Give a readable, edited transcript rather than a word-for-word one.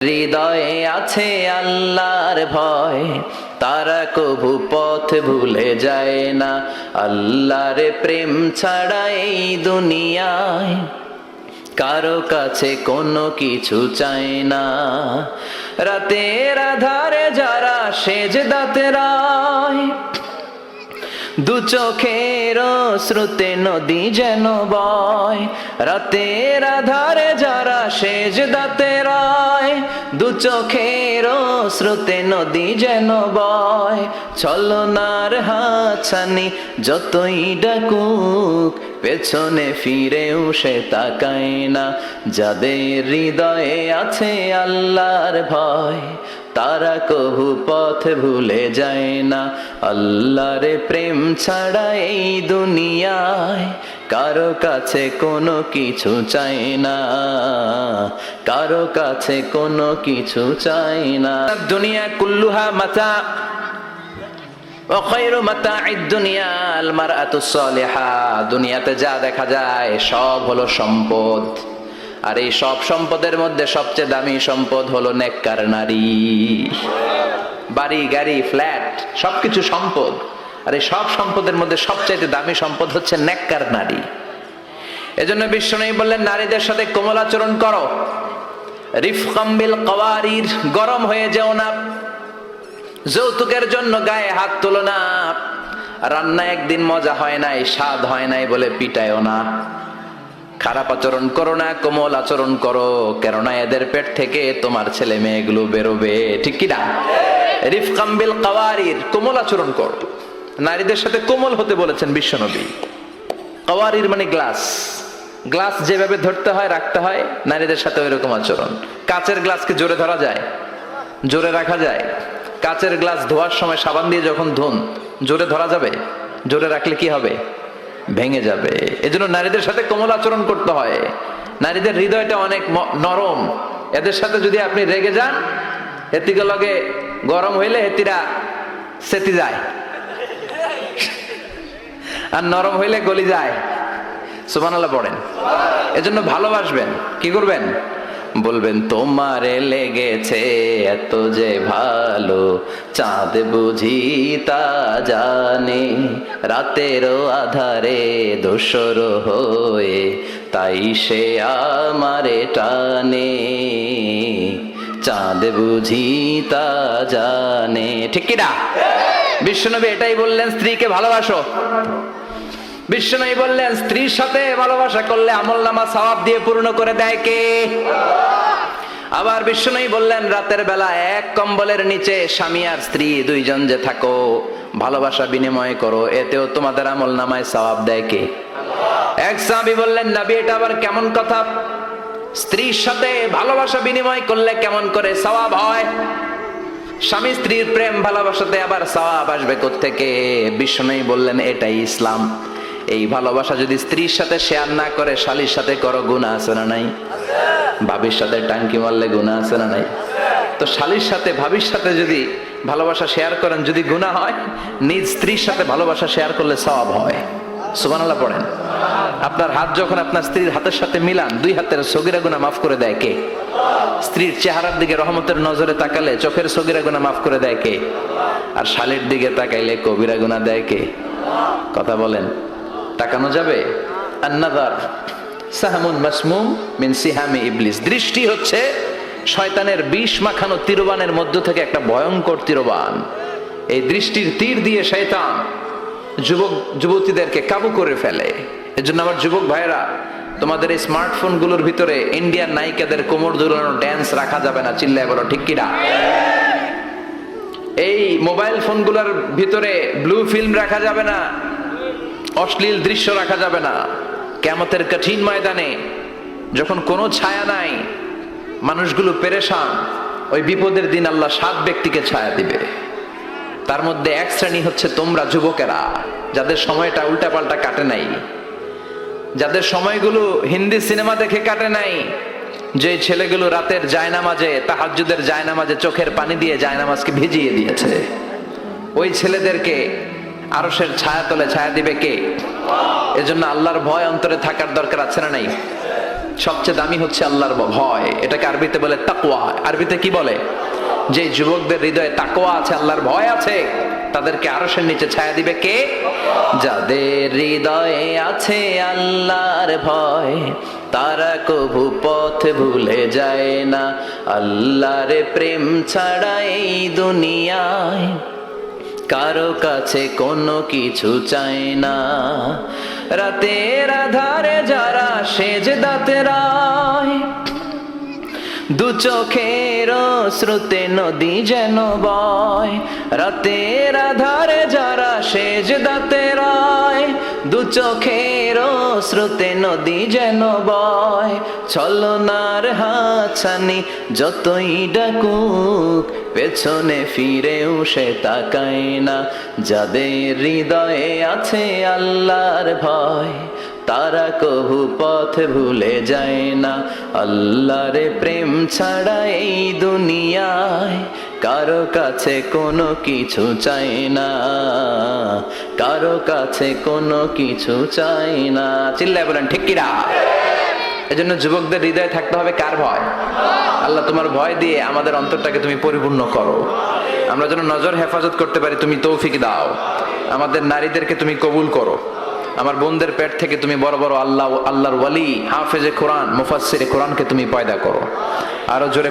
হৃদয়ে আছে আল্লাহর ভয়, তারা কভু পথ ভুলে যায় না। আল্লাহর প্রেম ছাড়া এই দুনিয়ায় কারো কাছে কোনো কিছু চায় না। রাতের আধারে যারা সেজদাতে রায়, দু চোখের শ্রুতে নদী যেন বয়। রাতের আধারে যারা সেজদাতে রায়, দু চোখের শ্রুতে নদী যেন বয়। ছলনার হাতছানি যতই ডাকুক, পেছনে ফিরেও সে তাকায় না। যাদের হৃদয়ে আছে আল্লাহর ভয়, তারা কভু পথ ভুলে যায় না। আল্লাহর প্রেম ছাড়া এই দুনিয়ায় কারো কাছে কোনো কিছু চায় না, কারো কাছে কোনো কিছু চায় না। দুনিয়া কুল্লুহা মাতা ওয়া খায়রু মাতা'আদ দুনিয়া আল মারআতুস সালিহা। দুনিয়াতে যা দেখা যায় সব হলো সম্পদ, আর এই সব সম্পদের মধ্যে সবচেয়ে দামি সম্পদ হলো নেককার নারী। বাড়ি গাড়ি ফ্ল্যাট সবকিছু সম্পদ, আর এই সব সম্পদের মধ্যে সবচেয়ে দামি সম্পদ হচ্ছে নেককার নারী। এজন্য বিশ্বনবী বললেন, নারীদের সাথে কোমল আচরণ করো। রিফকাম বিল কওয়ারির, গরম হয়ে যেও না। যৌতুকের জন্য গায়ে হাত তোলো না। রান্না একদিন মজা হয় নাই, স্বাদ হয় নাই বলে পিটায়ও না। খারাপ আচরণ করো না, কোমল আচরণ করো, কেননা এদের পেট থেকে তোমার ছেলে মেয়েগুলো বেরোবে, ঠিক কি না? রিফকাম বিল কওয়ারির, কোমল আচরণ করো। নারীদের সাথে কোমল হতে বলেছেন বিশ্বনবী। কওয়ারির মানে গ্লাস, গ্লাস যেভাবে ধরতে হয় রাখতে হয়, নারীদের সাথে ওইরকম আচরণ। কাচের গ্লাসকে জোরে ধরা যায়, জোরে রাখা যায়? কাচের গ্লাস ধোয়ার সময় সাবান দিয়ে যখন ধুন, জোরে ধরা যাবে? জোরে রাখলে কি হবে? ভেঙে যাবে। এজন্য নারীদের সাথে কোমল আচরণ করতে হয়। নারীদের হৃদয়টা অনেক নরম, এদের সাথে যদি আপনি রেগে যান, হেতিকে লগে গরম হইলে হেতিরা সেতি যায়, আর নরম হইলে গলি যায়। সুবহানাল্লাহ পড়েন। এজন্য ভালোবাসবেন, কি করবেন? বলবেন, তোমারে লেগেছে এত যে ভালো, চাঁদ বুঝি তা জানে। রাতেরও আধারে দোসর হয়ে তাই সে আমারে টানে। চাঁদ বুঝি তা জানে, ঠিক কি না? বিশ্বনবী এটাই বললেন, স্ত্রীকে ভালোবাসো। বিশ্বনবী বললেন, স্ত্রীর সাথে ভালোবাসা করলে আমলনামা সওয়াব দিয়ে পূর্ণ করে দেয় কে? আবার বিশ্বনবী বললেন, রাতের বেলা এক কম্বলের নিচে স্বামী আর স্ত্রী দুইজন যে থাকো, ভালোবাসা বিনিময় করো, এতেও তোমাদের আমলনামায় সওয়াব দেয় কে? এক সাহাবী বললেন, নবী এটা আবার কেমন কথা? স্ত্রীর সাথে ভালোবাসা বিনিময় করলে কেমন করে সওয়াব হয়? স্বামী স্ত্রীর প্রেম ভালোবাসাতে আবার সওয়াব আসবে কোত্থেকে? বিশ্বনবী বললেন, এটাই ইসলাম। এই ভালোবাসা যদি স্ত্রীর সাথে শেয়ার না করে শালীর সাথে করো, গুনাহ আছে না নাই? ভাবির সাথে টাঙ্কি মারলে গুনাহ আছে না নাই? তো শালীর সাথে ভাবির সাথে যদি ভালোবাসা শেয়ার করেন, যদি গুনাহ হয়, নিজ স্ত্রীর সাথে ভালোবাসা শেয়ার করলে সওয়াব হয়। সুবহানাল্লাহ পড়েন। আপনার হাত যখন আপনার স্ত্রীর হাতের সাথে মিলান, দুই হাতের সগীরা গুনাহ মাফ করে দেয় কে? স্ত্রীর চেহারার দিকে রহমতের নজরে তাকালে চোখের সগীরা গুনাহ মাফ করে দেয় কে? আর শালীর দিকে তাকাইলে কবিরা গুনাহ দেয় কে? কথা বলেন, তাকানো যাবে? আন-নাযার সাহমুন মাসমুম মিন সিহামি ইবলিস। দৃষ্টি হচ্ছে শয়তানের বিষ মাখানো তীরবানের মধ্য থেকে একটা ভয়ঙ্কর তীরবান। এই দৃষ্টির তীর দিয়ে শয়তান যুবক যুবতীদেরকে কাবু করে ফেলে। এজন্য আমার যুবক ভাইরা, তোমাদের এই স্মার্টফোন গুলোর ভিতরে ইন্ডিয়ান নায়িকাদের কোমর দুলানো ড্যান্স রাখা যাবে না, চিল্লায় বলো ঠিক কিনা? এই মোবাইল ফোনগুলোর ভিতরে ব্লু ফিল্ম রাখা যাবে না, অশ্লীল দৃশ্য রাখা যাবে না। কিয়ামতের কঠিন ময়দানে যখন কোনো ছায়া নাই, মানুষগুলো পেরেশান, ওই বিপদের দিন আল্লাহ 7 ব্যক্তিকে ছায়া দিবে। তার মধ্যে এক শ্রেণী হচ্ছে তোমরা যুবকেরা, যাদের সময়টা উল্টাপাল্টা কাটে নাই, যাদের সময়গুলো হিন্দি সিনেমা দেখে কাটে নাই, যে ছেলেগুলো রাতের জায়নামাজে, তাহাজ্জুদের জায়নামাজে চোখের পানি দিয়ে জায়নামাজকে ভিজিয়ে দিয়েছে, ওই ছেলেদেরকে আরশের ছায়া তলে ছায়া দিবে কে? এজন্য আল্লাহর ভয় অন্তরে থাকার দরকার আছে না নাই? সবচেয়ে দামি হচ্ছে আল্লাহর ভয়। এটাকে আরবিতে বলে তাকওয়া। আরবিতে কি বলে? যে যুবকদের হৃদয়ে তাকওয়া আছে, আল্লাহর ভয় আছে, তাদেরকে আরশের নিচে ছায়া দিবে কে? যাদের হৃদয়ে আছে আল্লাহর ভয়, তারা কভু পথ ভুলে যায় না। আল্লাহর প্রেম ছাড়া এই দুনিয়ায় কারো কাছে কোনো কিছু চায় না। রাতের আধারে যারা সেজদাতে রায়, দু চোখের শ্রুতে নদী যেন বয়। রাতের আধারে যারা সেজদাতে রায়, দু চোখের শ্রুতে নদী যেন বয়। ছলনার হাতছানি যতই ডাকুক, পেছনে ফিরেও সে তাকায় না। যাদের হৃদয়ে আছে আল্লাহর ভয়, তারা কভু পথ ভুলে যায় না। আল্লাহর প্রেম ছাড়া এই দুনিয়ায় কারো কাছে কোনো কিছু চাই না, কারো কাছে কোনো কিছু চাই না। চিল্লায় বলেন ঠিক কিনা? এজন্য যুবকদের হৃদয়ে থাকতে হবে কার ভয়? আল্লাহ, তোমার ভয় দিয়ে আমাদের অন্তরটাকে তুমি পরিপূর্ণ করো। আমরা যেন নজর হেফাজত করতে পারি, তুমি তৌফিক দাও। আমাদের নারীদেরকে তুমি কবুল করো। আমার বোনদের পেট থেকে তুমি বড় বড় আল্লাহর ওয়ালি, হাফেজে কোরআন, মুফাসসিরে কোরআনকে তুমি পয়দা করো। আরো জোরে